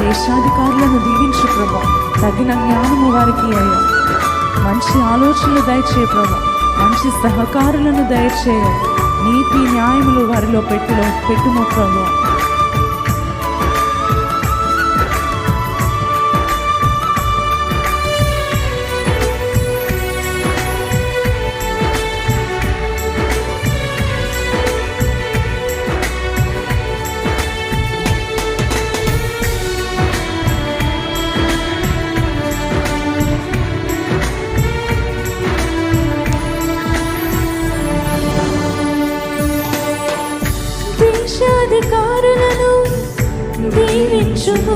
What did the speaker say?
దేశాధికారులను దీవించు ప్రభా, తగిన జ్ఞానము వారికి అయ్యా. మంచి ఆలోచనలు దయచేయ ప్రభా, మంచి సహకారులను దయచేయ. నీతి న్యాయములు వారిలో పెట్టుము ప్రభా. దేశాధికారులను దీవించుము